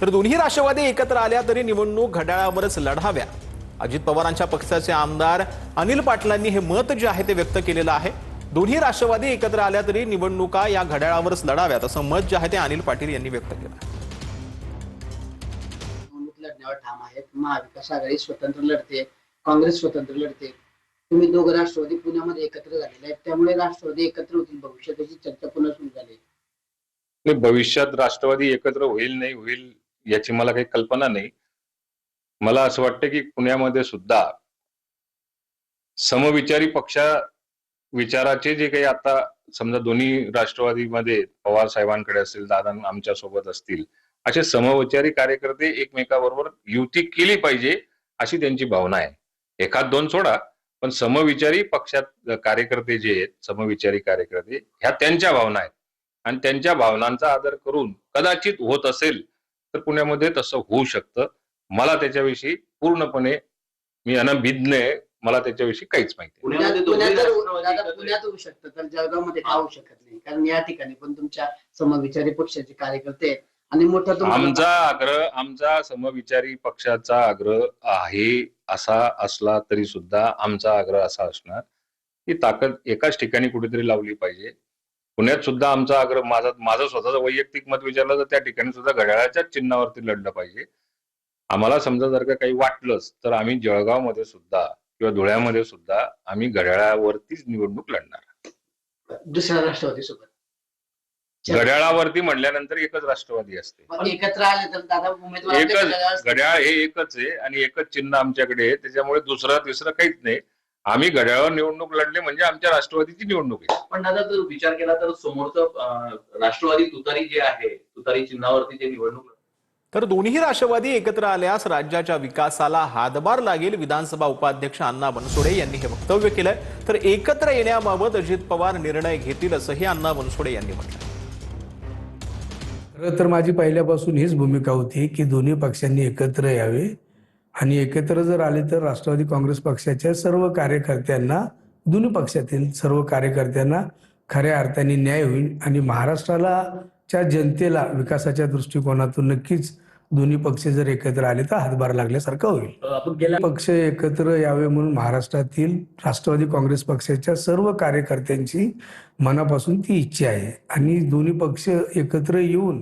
तर दोन्ही राष्ट्रवादी एकत्र आल्या तरी निवडणूक घड्याळावरच लढाव्या, अजित पवारांच्या पक्षाचे आमदार अनिल पाटलांनी हे मत जे आहे ते व्यक्त केलेलं आहे। दोन्ही राष्ट्रवादी एकत्र आल्या तरी निवडणुका या घड्याळावरच लढाव्यात असं मत जे आहे ते अनिल पाटील यांनी व्यक्त केलं। लढण्यावर ठाम आहेत। महाविकास आघाडी स्वतंत्र लढते, काँग्रेस स्वतंत्र लढते। तुम्ही दोघं राष्ट्रवादी पुण्यामध्ये एकत्र झालेले आहेत, त्यामुळे राष्ट्रवादी एकत्र होतील भविष्यात याची चर्चा पुन्हा सुरू झाली। भविष्यात राष्ट्रवादी एकत्र होईल नाही होईल याची मला काही कल्पना नाही। मला असं वाटतं की पुण्यामध्ये सुद्धा समविचारी पक्षा विचाराचे जे काही आता समजा दोन्ही राष्ट्रवादीमध्ये पवार साहेबांकडे असतील, दादा आमच्या सोबत असतील, असे समविचारी कार्यकर्ते एकमेकाबरोबर युती केली पाहिजे अशी त्यांची भावना आहे। एखाद दोन सोडा, पण समविचारी पक्षात कार्यकर्ते जे आहेत, समविचारी कार्यकर्ते ह्या त्यांच्या भावना आहेत आणि त्यांच्या भावनांचा आदर करून कदाचित होत असेल तर पुण्यामध्ये तसं होऊ शकतं। मला त्याच्याविषयी पूर्णपणे मी अनभिज्ञ आहे, मला त्याच्याविषयी काहीच माहिती पुण्यात होऊ शकतं तर जळगावमध्ये का होऊ शकत नाही? कारण या ठिकाणी पण तुमच्या समविचारी पक्षाचे कार्यकर्ते आहेत आणि मोठा आमचा समविचारी पक्षाचा आग्रह आहे असा असला तरी सुद्धा आमचा आग्रह असा असणार की ताकद एकाच ठिकाणी कुठेतरी लावली पाहिजे। पुण्यात सुद्धा आमचा आग्रह, माझं स्वतःचं वैयक्तिक मत विचारलं तर त्या ठिकाणी सुद्धा घड्याळाच्या चिन्हावरती लढलं पाहिजे। आम्हाला समजा जर का काही वाटलंच तर आम्ही जळगावमध्ये सुद्धा किंवा धुळ्यामध्ये सुद्धा आम्ही घड्याळावरतीच निवडणूक लढणार। दुसऱ्या राष्ट्रवादी सोबत घड्याळावरती म्हटल्यानंतर एकच राष्ट्रवादी असते, एकत्र आले तर दादा उमेदवार एकच घड्याळ हे एकच आहे आणि एकच चिन्ह आमच्याकडे आहे, त्याच्यामुळे दुसरं तिसरं काहीच नाही। आम्ही घड्याळावर निवडणूक लढले म्हणजे आमच्या राष्ट्रवादीची निवडणूक आहे। पण दादा जर विचार केला तर समोरचं राष्ट्रवादी तुतारी जे आहे, तुतारी चिन्हावरती जे निवडणूक, तर दोन्ही राष्ट्रवादी एकत्र आल्यास राज्याच्या विकासाला हातभार लागेल, विधानसभा उपाध्यक्ष अण्णा बनसोडे यांनी हे वक्तव्य केलंय। तर एकत्र येण्याबाबत अजित पवार निर्णय घेतील असंही अण्णा बनसोडे यांनी म्हटलंय। खरं तर माझी पहिल्यापासून हीच भूमिका होती की दोन्ही पक्षांनी एकत्र यावे आणि एकत्र जर आले तर राष्ट्रवादी काँग्रेस पक्षाच्या सर्व कार्यकर्त्यांना, दोन्ही पक्षातील सर्व कार्यकर्त्यांना खऱ्या अर्थाने न्याय होईल आणि महाराष्ट्राच्या जनतेला विकासाच्या दृष्टिकोनातून नक्कीच दोन्ही पक्ष जर एकत्र आले तर हातभार लागल्यासारखं होईल। आपण गेल्या पक्ष एकत्र यावे म्हणून महाराष्ट्रातील राष्ट्रवादी काँग्रेस पक्षाच्या सर्व कार्यकर्त्यांची मनापासून ती इच्छा आहे आणि दोन्ही पक्ष एकत्र येऊन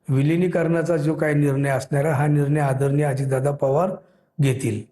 विलिनीकरणाचा जो काही निर्णय असणार हा निर्णय आदरणीय अजितदादा पवार घेतील।